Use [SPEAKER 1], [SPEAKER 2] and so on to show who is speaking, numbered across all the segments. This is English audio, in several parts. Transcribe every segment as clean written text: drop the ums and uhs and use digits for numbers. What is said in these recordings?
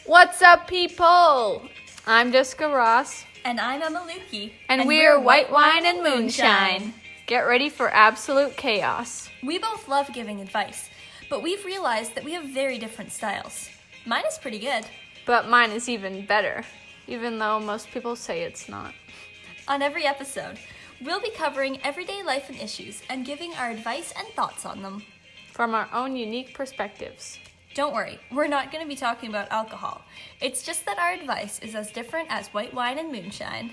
[SPEAKER 1] What's up, people? I'm Jessica Ross.
[SPEAKER 2] And I'm Emma Lukey.
[SPEAKER 1] And we're White Wine and Moonshine. Get ready for absolute chaos.
[SPEAKER 2] We both love giving advice, but we've realized that we have very different styles. Mine is pretty good.
[SPEAKER 1] But mine is even better, even though most people say it's not.
[SPEAKER 2] On every episode, we'll be covering everyday life and issues and giving our advice and thoughts on them.
[SPEAKER 1] From our own unique perspectives.
[SPEAKER 2] Don't worry, we're not going to be talking about alcohol. It's just that our advice is as different as white wine and moonshine.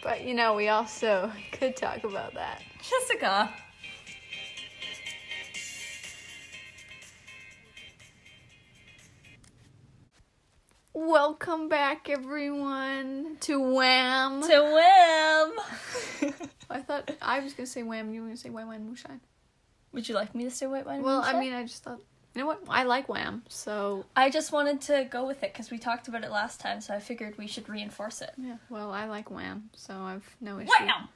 [SPEAKER 1] But we also could talk about that.
[SPEAKER 2] Jessica.
[SPEAKER 1] Welcome back, everyone, to Wham.
[SPEAKER 2] To Wham!
[SPEAKER 1] I thought I was going to say Wham, you were going to say White Wine and Moonshine.
[SPEAKER 2] Would you like me to say white wine and
[SPEAKER 1] Well,
[SPEAKER 2] moonshine?
[SPEAKER 1] I just thought, you know what? I like Wham, so...
[SPEAKER 2] I just wanted to go with it because we talked about it last time, so I figured we should reinforce it.
[SPEAKER 1] Yeah, well, I like Wham, so I've no issue.
[SPEAKER 2] Wham!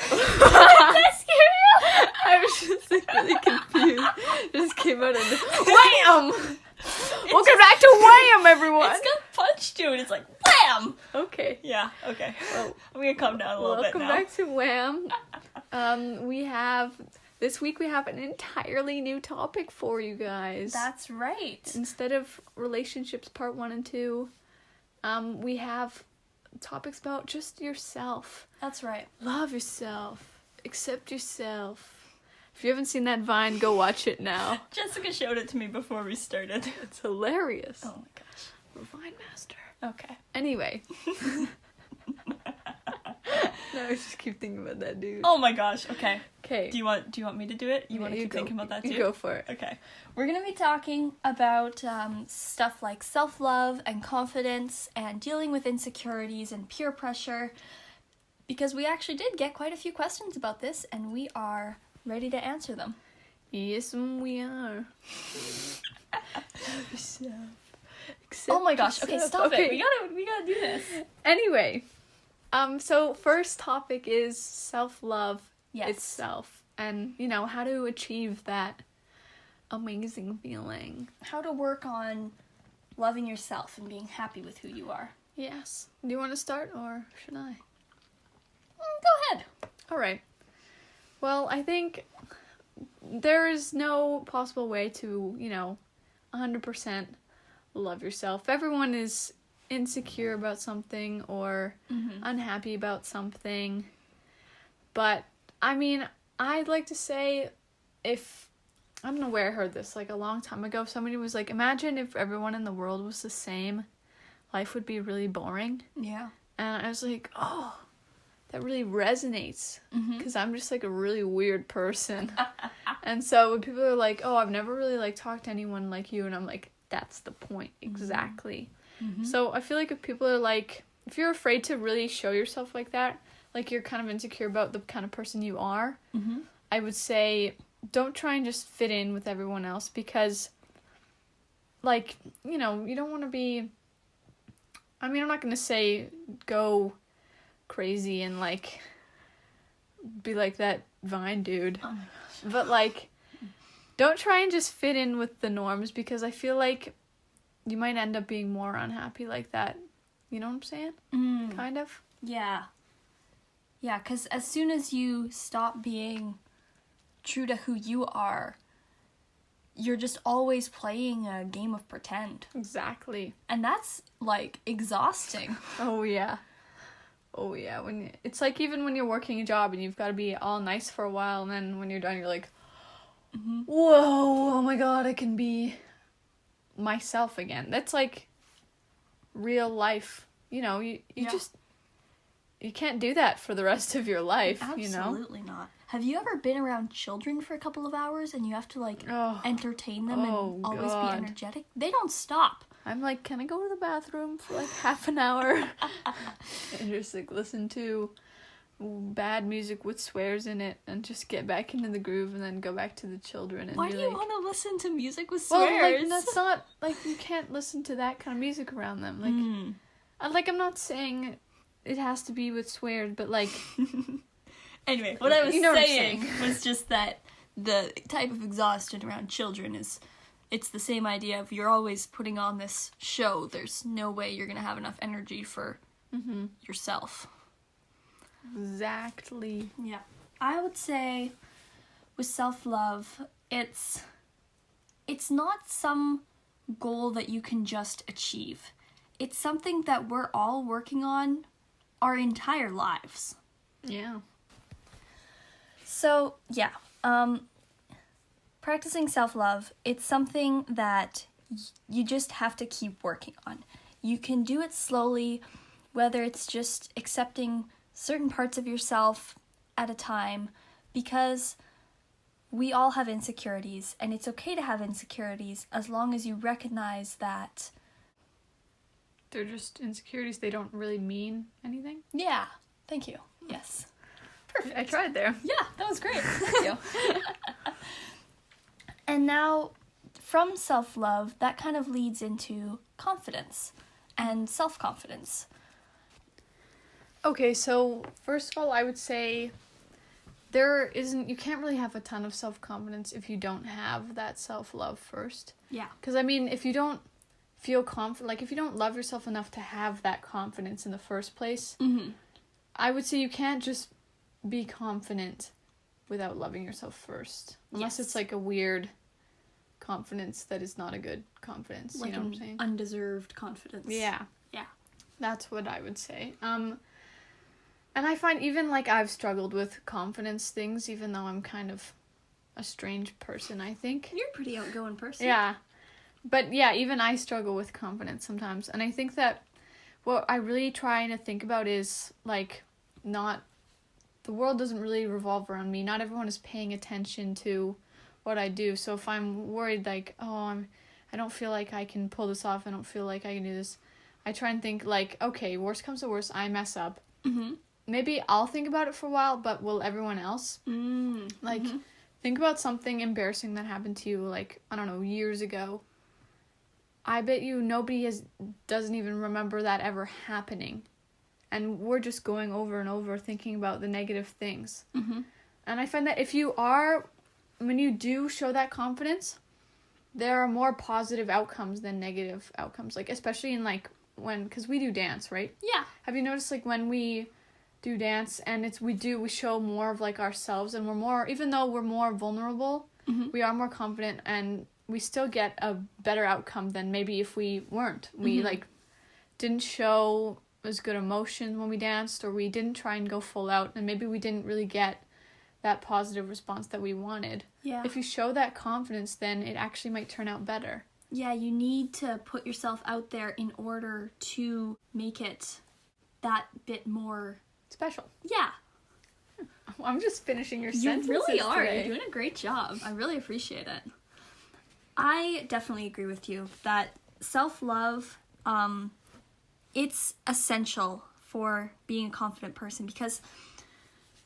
[SPEAKER 2] Did that scare you?
[SPEAKER 1] I was just really confused. Just came out of Wham! Welcome back to Wham, everyone!
[SPEAKER 2] It's got punch to it. It's like, wham!
[SPEAKER 1] Okay.
[SPEAKER 2] Yeah, okay.
[SPEAKER 1] Well,
[SPEAKER 2] I'm gonna calm down a little bit now.
[SPEAKER 1] Welcome back to Wham. This week we have an entirely new topic for you guys.
[SPEAKER 2] That's right.
[SPEAKER 1] Instead of relationships part 1 and 2, we have topics about just yourself.
[SPEAKER 2] That's right.
[SPEAKER 1] Love yourself. Accept yourself. If you haven't seen that Vine, go watch it now.
[SPEAKER 2] Jessica showed it to me before we started.
[SPEAKER 1] It's hilarious.
[SPEAKER 2] Oh my gosh.
[SPEAKER 1] We're Vine Master.
[SPEAKER 2] Okay.
[SPEAKER 1] Anyway. No, I just keep thinking about that dude.
[SPEAKER 2] Oh my gosh. Okay.
[SPEAKER 1] Okay.
[SPEAKER 2] Do you want me to do it? You want to keep thinking about that too?
[SPEAKER 1] You go for it.
[SPEAKER 2] Okay. We're gonna be talking about stuff like self-love and confidence and dealing with insecurities and peer pressure, because we actually did get quite a few questions about this, and we are ready to answer them.
[SPEAKER 1] Yes, we are.
[SPEAKER 2] Oh my gosh. Okay, stop it. We gotta do this.
[SPEAKER 1] Anyway, so first topic is self-love itself, and how to achieve that amazing feeling.
[SPEAKER 2] How to work on loving yourself and being happy with who you are.
[SPEAKER 1] Yes. Do you want to start, or should I?
[SPEAKER 2] Go ahead.
[SPEAKER 1] All right. Well, I think there is no possible way to, 100% love yourself. Everyone is insecure about something or unhappy about something. But, I'd like to say, I don't know where I heard this, a long time ago, somebody was like, imagine if everyone in the world was the same, life would be really boring.
[SPEAKER 2] Yeah.
[SPEAKER 1] And I was like, oh, that really resonates, because I'm just, a really weird person. And so when people are like, oh, I've never really, talked to anyone like you, and I'm like, that's the point, exactly. So I feel like if people are if you're afraid to really show yourself like that, you're kind of insecure about the kind of person you are, I would say don't try and just fit in with everyone else, because, you don't want to be, I'm not going to say go crazy and, be like that Vine dude.
[SPEAKER 2] Oh my gosh.
[SPEAKER 1] But, don't try and just fit in with the norms, because I feel like you might end up being more unhappy like that. You know what I'm saying? Kind of.
[SPEAKER 2] Yeah. Yeah, because as soon as you stop being true to who you are, you're just always playing a game of pretend.
[SPEAKER 1] Exactly.
[SPEAKER 2] And that's, exhausting.
[SPEAKER 1] Oh, yeah. Oh, yeah. It's even when you're working a job and you've got to be all nice for a while, and then when you're done, you're like, whoa, oh my god, I can be myself again. That's, real life. You just... You can't do that for the rest of your life,
[SPEAKER 2] Absolutely not. Have you ever been around children for a couple of hours and you have to, entertain them and always be energetic? They don't stop.
[SPEAKER 1] I'm can I go to the bathroom for, half an hour? And just, listen to bad music with swears in it and just get back into the groove and then go back to the children and
[SPEAKER 2] Why
[SPEAKER 1] be
[SPEAKER 2] do you want to listen to music with swears?
[SPEAKER 1] Well, that's not, you can't listen to that kind of music around them. I'm not saying it has to be with swears, but,
[SPEAKER 2] Anyway, what I was saying was just that the type of exhaustion around children is it's the same idea of you're always putting on this show. There's no way you're going to have enough energy for yourself.
[SPEAKER 1] Exactly.
[SPEAKER 2] Yeah. I would say with self-love, it's not some goal that you can just achieve. It's something that we're all working on our entire lives.
[SPEAKER 1] Yeah.
[SPEAKER 2] So, yeah. Practicing self-love, it's something that you just have to keep working on. You can do it slowly, whether it's just accepting certain parts of yourself at a time, because we all have insecurities, and it's okay to have insecurities as long as you recognize that
[SPEAKER 1] They're just insecurities. They don't really mean anything.
[SPEAKER 2] Yeah, thank you. Yes. Perfect.
[SPEAKER 1] I tried there.
[SPEAKER 2] Yeah, that was great. Thank you. And now, from self-love, that kind of leads into confidence and self-confidence.
[SPEAKER 1] Okay, so first of all, I would say you can't really have a ton of self-confidence if you don't have that self-love first.
[SPEAKER 2] Yeah.
[SPEAKER 1] Because, I mean, if you don't feel confident, like if you don't love yourself enough to have that confidence in the first place, I would say you can't just be confident without loving yourself first. Unless it's like a weird confidence that is not a good confidence,
[SPEAKER 2] Like
[SPEAKER 1] you know what I'm saying?
[SPEAKER 2] Undeserved confidence.
[SPEAKER 1] Yeah.
[SPEAKER 2] Yeah.
[SPEAKER 1] That's what I would say. And I find even like I've struggled with confidence things, even though I'm kind of a strange person, I think.
[SPEAKER 2] You're a pretty outgoing person.
[SPEAKER 1] Yeah. But yeah, even I struggle with confidence sometimes. And I think that what I really try to think about is like the world doesn't really revolve around me. Not everyone is paying attention to what I do. So if I'm worried like, I don't feel like I can pull this off, I don't feel like I can do this, I try and think like, okay, worst comes to worst, I mess up. Maybe I'll think about it for a while, but will everyone else? Think about something embarrassing that happened to you, like, I don't know, years ago. I bet you nobody doesn't even remember that ever happening. And we're just going over and over thinking about the negative things. And I find that when you do show that confidence, there are more positive outcomes than negative outcomes. Like, especially in, like, because we do dance, right?
[SPEAKER 2] Yeah.
[SPEAKER 1] Have you noticed, like, when we do dance and we show more of, like, ourselves, and even though we're more vulnerable, we are more confident, and we still get a better outcome than maybe if we weren't. We, like, didn't show as good emotion when we danced, or we didn't try and go full out, and maybe we didn't really get that positive response that we wanted.
[SPEAKER 2] Yeah.
[SPEAKER 1] If you show that confidence, then it actually might turn out better.
[SPEAKER 2] Yeah, you need to put yourself out there in order to make it that bit more
[SPEAKER 1] Special.
[SPEAKER 2] Yeah.
[SPEAKER 1] I'm just finishing your
[SPEAKER 2] You
[SPEAKER 1] sentences
[SPEAKER 2] really are.
[SPEAKER 1] today.
[SPEAKER 2] You're doing a great job. I really appreciate it. I definitely agree with you that self-love, it's essential for being a confident person, because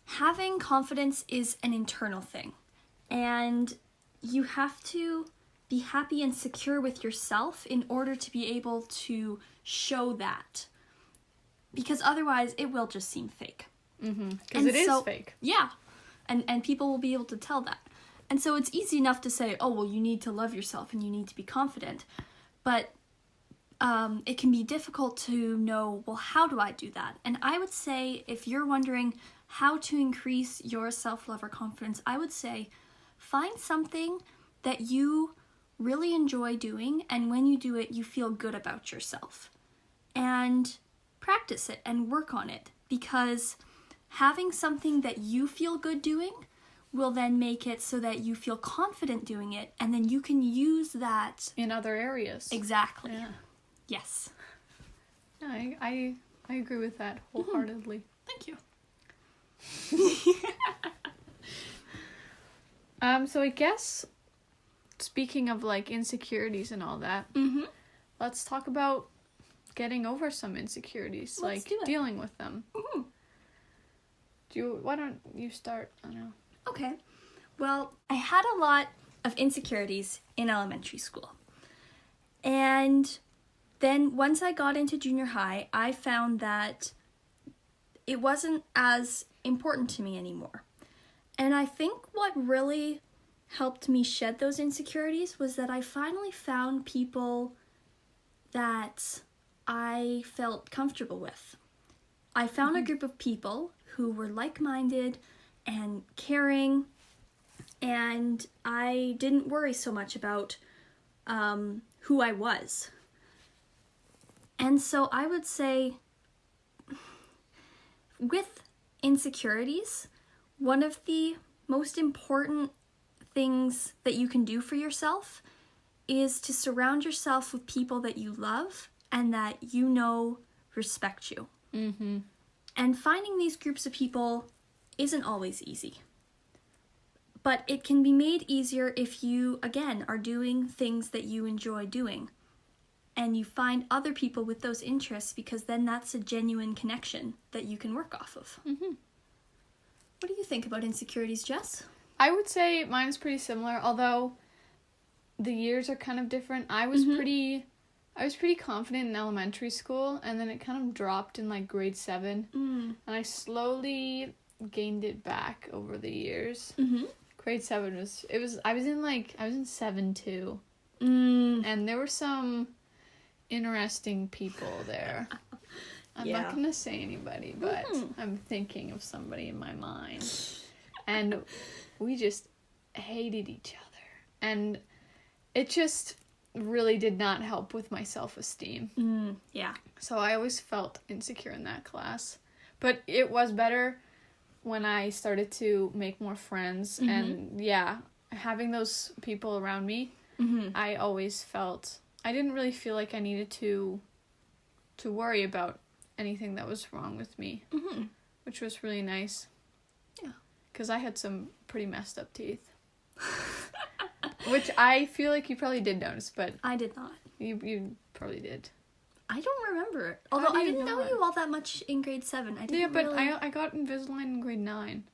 [SPEAKER 2] having confidence is an internal thing, and you have to be happy and secure with yourself in order to be able to show that, because otherwise it will just seem fake.
[SPEAKER 1] Because it is fake.
[SPEAKER 2] Yeah, and people will be able to tell that. And so it's easy enough to say, oh, well, you need to love yourself and you need to be confident. But it can be difficult to know, well, how do I do that? And I would say, if you're wondering how to increase your self-love or confidence, I would say find something that you really enjoy doing, and when you do it, you feel good about yourself. And practice it and work on it, because having something that you feel good doing will then make it so that you feel confident doing it, and then you can use that
[SPEAKER 1] in other areas.
[SPEAKER 2] Exactly.
[SPEAKER 1] Yeah.
[SPEAKER 2] Yes.
[SPEAKER 1] No, I agree with that wholeheartedly.
[SPEAKER 2] Thank you.
[SPEAKER 1] So I guess, speaking of like insecurities and all that, let's talk about getting over some insecurities,
[SPEAKER 2] Let's do it.
[SPEAKER 1] dealing with them. Why don't you start? I don't know.
[SPEAKER 2] Okay. Well, I had a lot of insecurities in elementary school. And then once I got into junior high, I found that it wasn't as important to me anymore. And I think what really helped me shed those insecurities was that I finally found people that I felt comfortable with. I found a group of people who were like-minded and caring, and I didn't worry so much about who I was. And so I would say, with insecurities, one of the most important things that you can do for yourself is to surround yourself with people that you love and that you know respect you.
[SPEAKER 1] Mm-hmm.
[SPEAKER 2] And finding these groups of people isn't always easy. But it can be made easier if you, again, are doing things that you enjoy doing. And you find other people with those interests, because then that's a genuine connection that you can work off of.
[SPEAKER 1] Mm-hmm.
[SPEAKER 2] What do you think about insecurities, Jess?
[SPEAKER 1] I would say mine is pretty similar, although the years are kind of different. I was pretty confident in elementary school, and then it kind of dropped in like grade 7. And I slowly gained it back over the years. Grade 7 I was in 7 too. And there were some interesting people there. I'm not gonna say anybody, but I'm thinking of somebody in my mind. And we just hated each other. And it just really did not help with my self-esteem.
[SPEAKER 2] Yeah.
[SPEAKER 1] So I always felt insecure in that class. But it was better when I started to make more friends. And having those people around me, I always felt, I didn't really feel like I needed to worry about anything that was wrong with me, which was really nice.
[SPEAKER 2] Yeah.
[SPEAKER 1] Because I had some pretty messed up teeth. Which I feel like you probably did notice, but...
[SPEAKER 2] I did not.
[SPEAKER 1] You probably did.
[SPEAKER 2] I don't remember it. Although I didn't know you all that much in grade 7.
[SPEAKER 1] I got Invisalign in grade 9.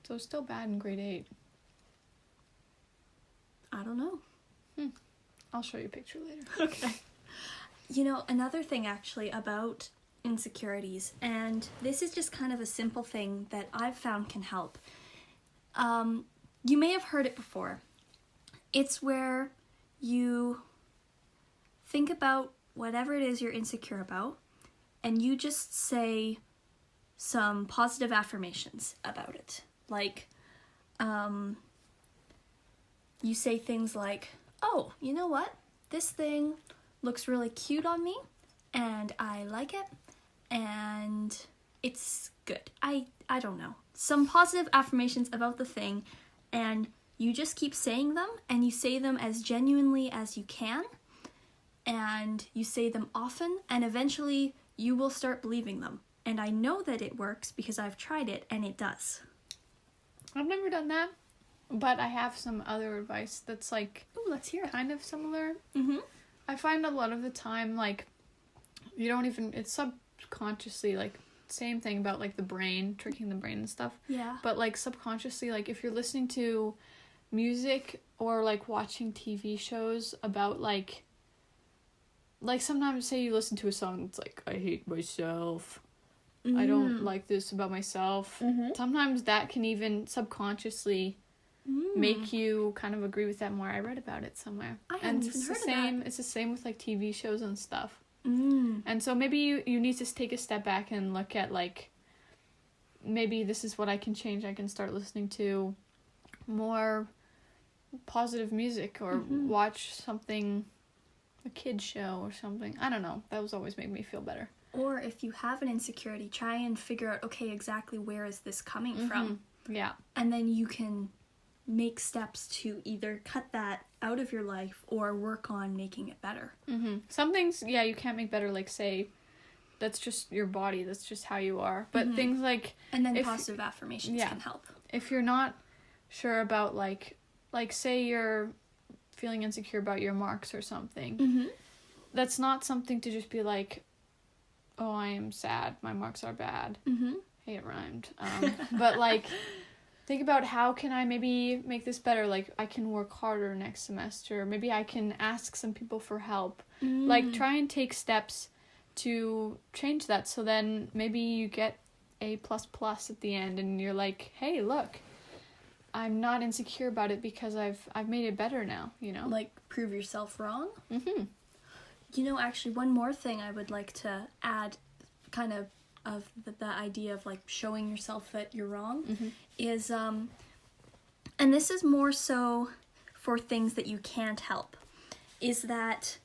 [SPEAKER 1] So it's still bad in grade 8.
[SPEAKER 2] I don't know.
[SPEAKER 1] I'll show you a picture later.
[SPEAKER 2] Okay. You know, another thing actually about insecurities, and this is just kind of a simple thing that I've found can help. You may have heard it before. It's where you think about whatever it is you're insecure about, and you just say some positive affirmations about it. Like, you say things like, oh, you know what? This thing looks really cute on me, and I like it, and it's good. I don't know. Some positive affirmations about the thing, and you just keep saying them, and you say them as genuinely as you can, and you say them often, and eventually you will start believing them. And I know that it works because I've tried it, and it does.
[SPEAKER 1] I've never done that, but I have some other advice that's like...
[SPEAKER 2] Ooh, let's hear it.
[SPEAKER 1] Kind of similar. I find a lot of the time, like, you don't even... It's subconsciously, like, same thing about, like, the brain, tricking the brain and stuff.
[SPEAKER 2] Yeah.
[SPEAKER 1] But, like, subconsciously, like, if you're listening to music or, like, watching TV shows about, like, sometimes say you listen to a song that's like, I hate myself. I don't like this about myself. Sometimes that can even subconsciously make you kind of agree with that more. I read about it somewhere.
[SPEAKER 2] I hadn't even heard of that.
[SPEAKER 1] It's the same with, like, TV shows and stuff. And so maybe you need to take a step back and look at, like, maybe this is what I can change. I can start listening to more positive music or watch something, a kid's show or something. I don't know. That was always made me feel better.
[SPEAKER 2] Or if you have an insecurity, try and figure out, okay, exactly where is this coming from?
[SPEAKER 1] Yeah.
[SPEAKER 2] And then you can make steps to either cut that out of your life or work on making it better.
[SPEAKER 1] Some things, you can't make better, like, say, that's just your body, that's just how you are. But things like...
[SPEAKER 2] And then positive affirmations can help.
[SPEAKER 1] If you're not sure about, like, say you're feeling insecure about your marks or something, that's not something to just be like, oh, I am sad, my marks are bad. Hey, it rhymed. But, like, think about how can I maybe make this better. Like, I can work harder next semester. Maybe I can ask some people for help. Like, try and take steps to change that. So then maybe you get A++ at the end and you're like, hey, look, I'm not insecure about it because I've made it better now, you know?
[SPEAKER 2] Like, prove yourself wrong?
[SPEAKER 1] Mm-hmm.
[SPEAKER 2] You know, actually, one more thing I would like to add, kind of the idea of, like, showing yourself that you're wrong, is, and this is more so for things that you can't help, is that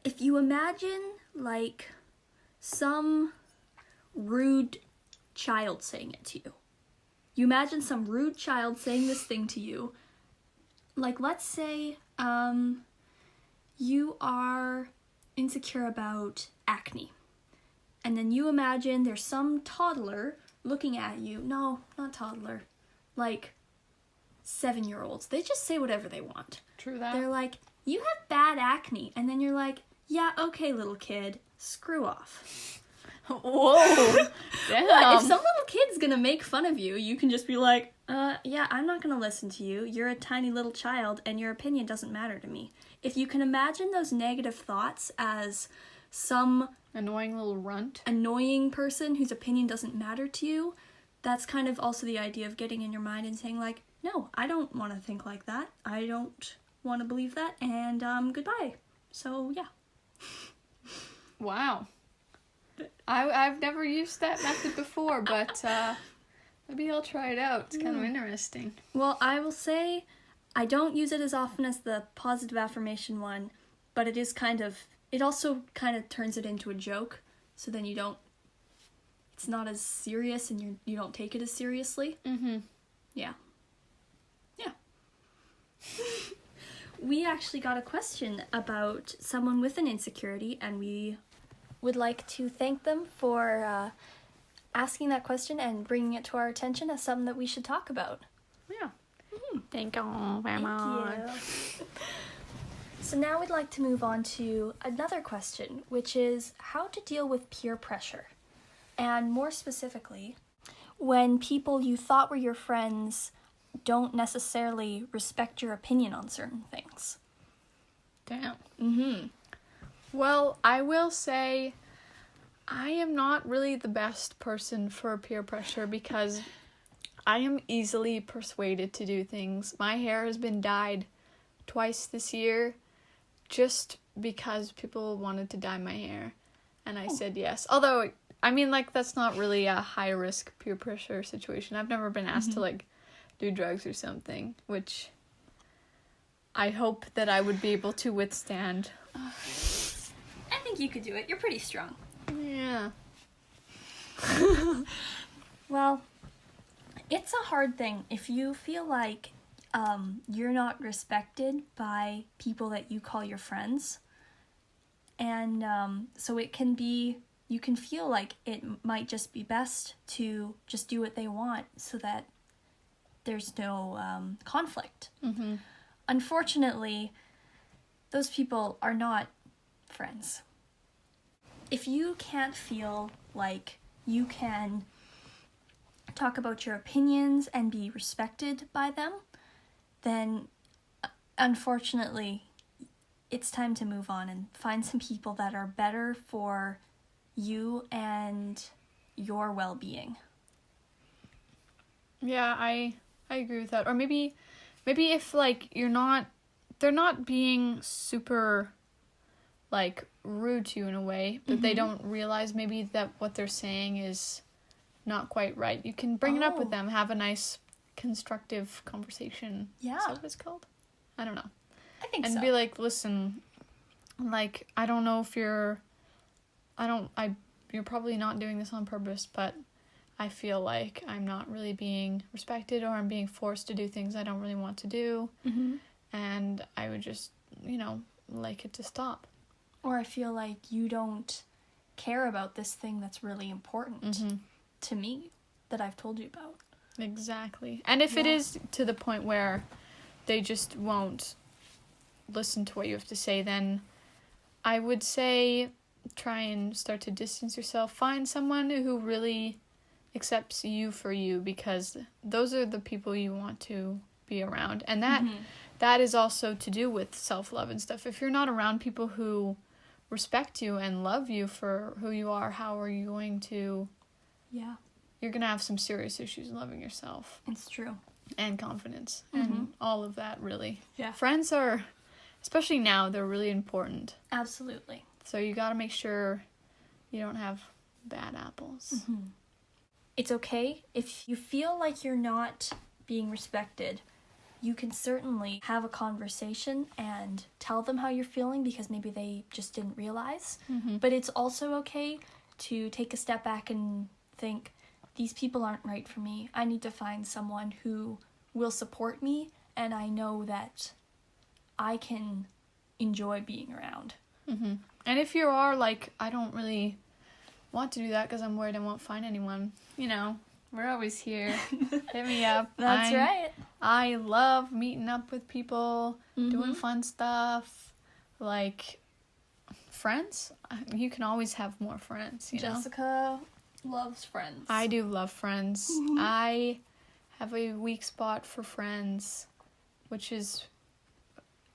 [SPEAKER 2] if you imagine, like, some rude child saying it to you. You imagine some rude child saying this thing to you. Like, let's say, you are insecure about acne. And then you imagine there's some toddler looking at you. No, not toddler. Like, 7-year-olds. They just say whatever they want.
[SPEAKER 1] True that.
[SPEAKER 2] They're like, you have bad acne. And then you're like, yeah, okay, little kid. Screw off.
[SPEAKER 1] Whoa. Damn.
[SPEAKER 2] What? If some little kid's gonna make fun of you, you can just be like, yeah, I'm not gonna listen to you. You're a tiny little child, and your opinion doesn't matter to me. If you can imagine those negative thoughts as some
[SPEAKER 1] Annoying little runt.
[SPEAKER 2] annoying person whose opinion doesn't matter to you, that's kind of also the idea of getting in your mind and saying, like, no, I don't want to think like that. I don't want to believe that, and goodbye. So, yeah.
[SPEAKER 1] Wow. I've never used that method before, but maybe I'll try it out. It's kind of interesting.
[SPEAKER 2] Well, I will say I don't use it as often as the positive affirmation one, but it is it also kind of turns it into a joke, so then it's not as serious and you don't take it as seriously.
[SPEAKER 1] Mm-hmm.
[SPEAKER 2] Yeah. Yeah. We actually got a question about someone with an insecurity, and we would like to thank them for asking that question and bringing it to our attention as something that we should talk about.
[SPEAKER 1] Yeah. Thank you very much.
[SPEAKER 2] So now we'd like to move on to another question, which is how to deal with peer pressure. And more specifically, when people you thought were your friends don't necessarily respect your opinion on certain things.
[SPEAKER 1] Damn.
[SPEAKER 2] Mm-hmm.
[SPEAKER 1] Well, I will say I am not really the best person for peer pressure because I am easily persuaded to do things. My hair has been dyed twice this year just because people wanted to dye my hair, and I said yes. Although, I mean, like, that's not really a high-risk peer pressure situation. I've never been asked to, like, do drugs or something, which I hope that I would be able to withstand.
[SPEAKER 2] I think you could do it. You're pretty strong.
[SPEAKER 1] Yeah.
[SPEAKER 2] Well, it's a hard thing if you feel like you're not respected by people that you call your friends. And so you can feel like it might just be best to just do what they want so that there's no conflict.
[SPEAKER 1] Mm-hmm.
[SPEAKER 2] Unfortunately, those people are not friends. If you can't feel like you can talk about your opinions and be respected by them, then unfortunately it's time to move on and find some people that are better for you and your well-being.
[SPEAKER 1] Yeah, I agree with that. Or maybe if, like, they're not being super, like, rude to you in a way, but they don't realize maybe that what they're saying is not quite right. You can bring it up with them, have a nice constructive conversation.
[SPEAKER 2] Yeah.
[SPEAKER 1] Is that what it's called? I don't know.
[SPEAKER 2] I think
[SPEAKER 1] and
[SPEAKER 2] so.
[SPEAKER 1] be like, listen, like, I don't know if you're probably not doing this on purpose, but I feel like I'm not really being respected, or I'm being forced to do things I don't really want to do.
[SPEAKER 2] Mm-hmm.
[SPEAKER 1] And I would just, like it to stop.
[SPEAKER 2] Or I feel like you don't care about this thing that's really important to me that I've told you about.
[SPEAKER 1] Exactly. And if it is to the point where they just won't listen to what you have to say, then I would say try and start to distance yourself. Find someone who really accepts you for you, because those are the people you want to be around. And that is also to do with self-love and stuff. If you're not around people who respect you and love you for who you are, how are you going to...
[SPEAKER 2] Yeah.
[SPEAKER 1] You're going to have some serious issues loving yourself.
[SPEAKER 2] It's true.
[SPEAKER 1] and confidence and all of that, really.
[SPEAKER 2] Yeah.
[SPEAKER 1] Friends are, especially now, they're really important.
[SPEAKER 2] Absolutely.
[SPEAKER 1] So you got to make sure you don't have bad apples.
[SPEAKER 2] It's okay if you feel like you're not being respected. You can certainly have a conversation and tell them how you're feeling because maybe they just didn't realize. But it's also okay to take a step back and think, these people aren't right for me. I need to find someone who will support me, and I know that I can enjoy being around.
[SPEAKER 1] And if you are like, I don't really want to do that because I'm worried I won't find anyone, you know, we're always here. Hit me up.
[SPEAKER 2] That's right.
[SPEAKER 1] I love meeting up with people, doing fun stuff. Like, friends, you can always have more friends, you know?
[SPEAKER 2] Jessica loves friends.
[SPEAKER 1] I do love friends. I have a weak spot for friends, which is,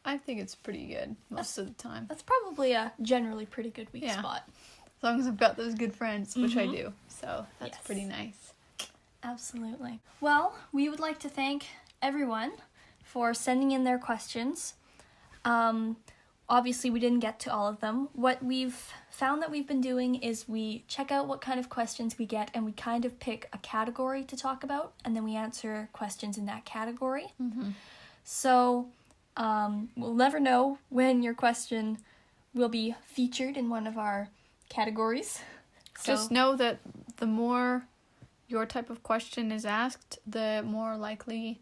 [SPEAKER 1] I think it's pretty good most of the time.
[SPEAKER 2] That's probably a generally pretty good weak spot.
[SPEAKER 1] As long as I've got those good friends, which I do. So that's
[SPEAKER 2] Yes.
[SPEAKER 1] pretty nice.
[SPEAKER 2] Absolutely. Well, we would like to thank everyone for sending in their questions. Obviously, we didn't get to all of them. What we've found that we've been doing is we check out what kind of questions we get and we kind of pick a category to talk about, and then we answer questions in that category. So we'll never know when your question will be featured in one of our categories. So,
[SPEAKER 1] Just know that the more your type of question is asked, the more likely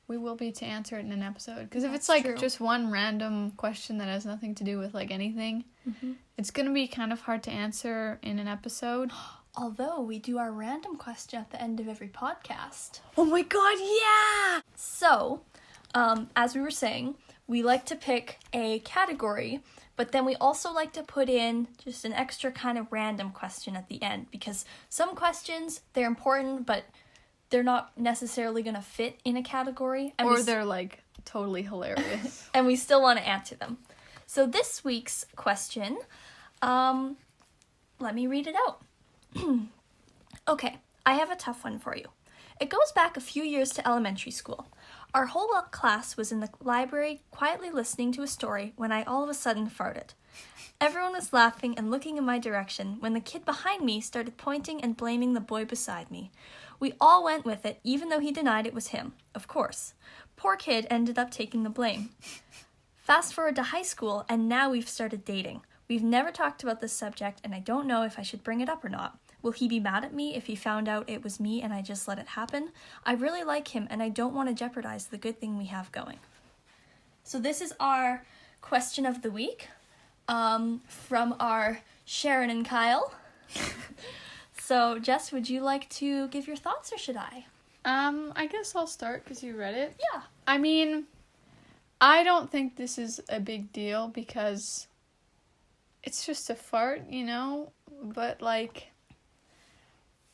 [SPEAKER 1] we will be to answer it in an episode. Because if it's like
[SPEAKER 2] true.
[SPEAKER 1] just one random question that has nothing to do with like anything, it's going to be kind of hard to answer in an episode.
[SPEAKER 2] although we do our random question at the end of every podcast.
[SPEAKER 1] Oh my god, yeah!
[SPEAKER 2] So, as we were saying, we like to pick a category, but then we also like to put in just an extra kind of random question at the end, because some questions, they're important, but they're not necessarily going to fit in a category. And
[SPEAKER 1] Or they're like totally hilarious.
[SPEAKER 2] and we still want to answer them. So this week's question, let me read it out. Okay, I have a tough one for you. It goes back a few years to elementary school. Our whole class was in the library quietly listening to a story when I all of a sudden farted. Everyone was laughing and looking in my direction when the kid behind me started pointing and blaming the boy beside me. We all went with it, even though he denied it was him, of course. Poor kid ended up taking the blame. Fast forward to high school, and now we've started dating. We've never talked about this subject, and I don't know if I should bring it up or not. Will he be mad at me if he found out it was me and I just let it happen? I really like him, and I don't want to jeopardize the good thing we have going. So this is our question of the week from our Sharon and Kyle. So, Jess, would you like to give your thoughts, or should I?
[SPEAKER 1] I guess I'll start because you read it.
[SPEAKER 2] Yeah.
[SPEAKER 1] I mean, I don't think this is a big deal because it's just a fart, you know? But, like,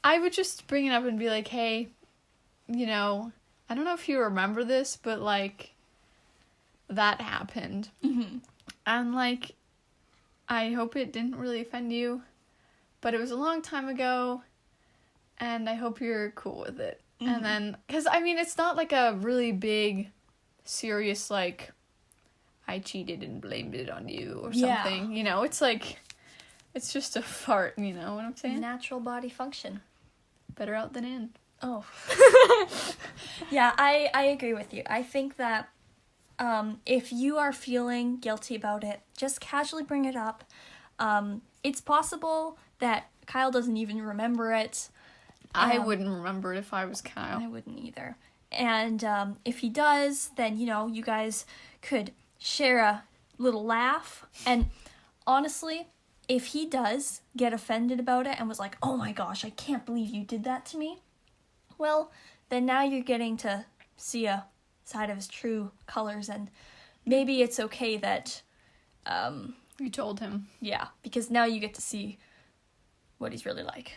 [SPEAKER 1] I would just bring it up and be like, hey, you know, I don't know if you remember this, but, like, that happened.
[SPEAKER 2] Mm-hmm.
[SPEAKER 1] And, like, I hope it didn't really offend you, but it was a long time ago, and I hope you're cool with it.
[SPEAKER 2] Mm-hmm.
[SPEAKER 1] And then, because, I mean, it's not, like, a really big, serious, like, I cheated and blamed it on you or something.
[SPEAKER 2] Yeah.
[SPEAKER 1] You know, it's like, it's just a fart, you know what I'm saying?
[SPEAKER 2] Natural body function.
[SPEAKER 1] Better out than in.
[SPEAKER 2] Oh. Yeah, I agree with you. I think that if you are feeling guilty about it, just casually bring it up. It's possible that Kyle doesn't even remember it.
[SPEAKER 1] I wouldn't remember it if I was Kyle.
[SPEAKER 2] I wouldn't either. And if he does, then, you know, you guys could share a little laugh. And honestly, if he does get offended about it and was like, oh my gosh, I can't believe you did that to me, well, then now you're getting to see a side of his true colors, and maybe it's okay that,
[SPEAKER 1] You told him.
[SPEAKER 2] yeah, because now you get to see what he's really like.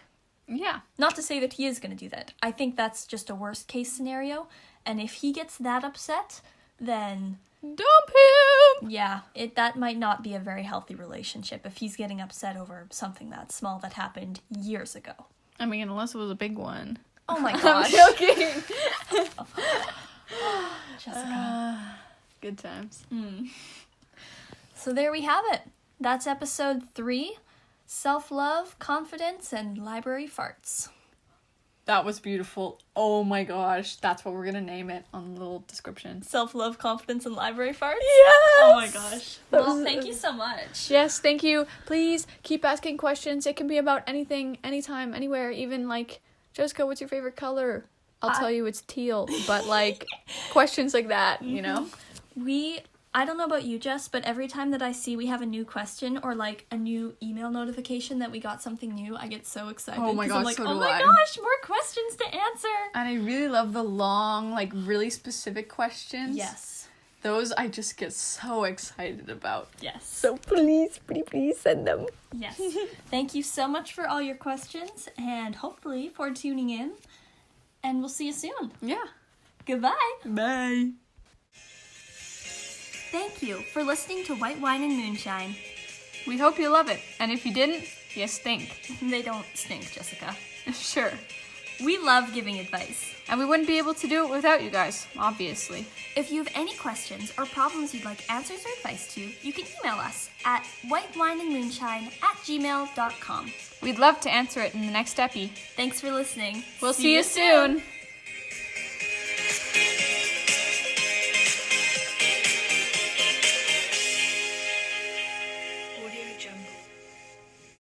[SPEAKER 1] Yeah.
[SPEAKER 2] Not to say that he is going to do that. I think that's just a worst case scenario, and if he gets that upset, then
[SPEAKER 1] Dump him!
[SPEAKER 2] yeah, that might not be a very healthy relationship if he's getting upset over something that small that happened years ago.
[SPEAKER 1] I mean, unless it was a big one.
[SPEAKER 2] Oh my
[SPEAKER 1] I'm
[SPEAKER 2] gosh.
[SPEAKER 1] joking.
[SPEAKER 2] Jessica.
[SPEAKER 1] Good times.
[SPEAKER 2] So there we have it. That's episode 3, self-love, confidence, and library farts.
[SPEAKER 1] That was beautiful. Oh my gosh. That's what we're going to name it on the little description.
[SPEAKER 2] Self-love, confidence, and library farts?
[SPEAKER 1] Yes!
[SPEAKER 2] Oh my gosh. Well, thank you so much.
[SPEAKER 1] Yes, thank you. Please keep asking questions. It can be about anything, anytime, anywhere. Even like, Jessica, what's your favorite color? I'll tell you it's teal. But like, questions like that, you know?
[SPEAKER 2] I don't know about you, Jess, but every time that I see we have a new question or like a new email notification that we got something new, I get so excited.
[SPEAKER 1] Oh my
[SPEAKER 2] 'cause I'm
[SPEAKER 1] gosh,
[SPEAKER 2] like,
[SPEAKER 1] so
[SPEAKER 2] oh
[SPEAKER 1] do
[SPEAKER 2] my
[SPEAKER 1] I.
[SPEAKER 2] gosh, more questions to answer.
[SPEAKER 1] And I really love the long, like really specific questions.
[SPEAKER 2] Yes.
[SPEAKER 1] Those I just get so excited about.
[SPEAKER 2] Yes.
[SPEAKER 1] So please, please send them.
[SPEAKER 2] Yes. Thank you so much for all your questions and hopefully for tuning in. And we'll see you soon.
[SPEAKER 1] Yeah.
[SPEAKER 2] Goodbye.
[SPEAKER 1] Bye.
[SPEAKER 2] Thank you for listening to White Wine and Moonshine.
[SPEAKER 1] We hope you love it. And if you didn't, you stink.
[SPEAKER 2] They don't stink, Jessica.
[SPEAKER 1] Sure.
[SPEAKER 2] We love giving advice.
[SPEAKER 1] And we wouldn't be able to do it without you guys, obviously.
[SPEAKER 2] If you have any questions or problems you'd like answers or advice to, you can email us at whitewineandmoonshine@gmail.com.
[SPEAKER 1] We'd love to answer it in the next epi.
[SPEAKER 2] Thanks for listening.
[SPEAKER 1] We'll see you soon.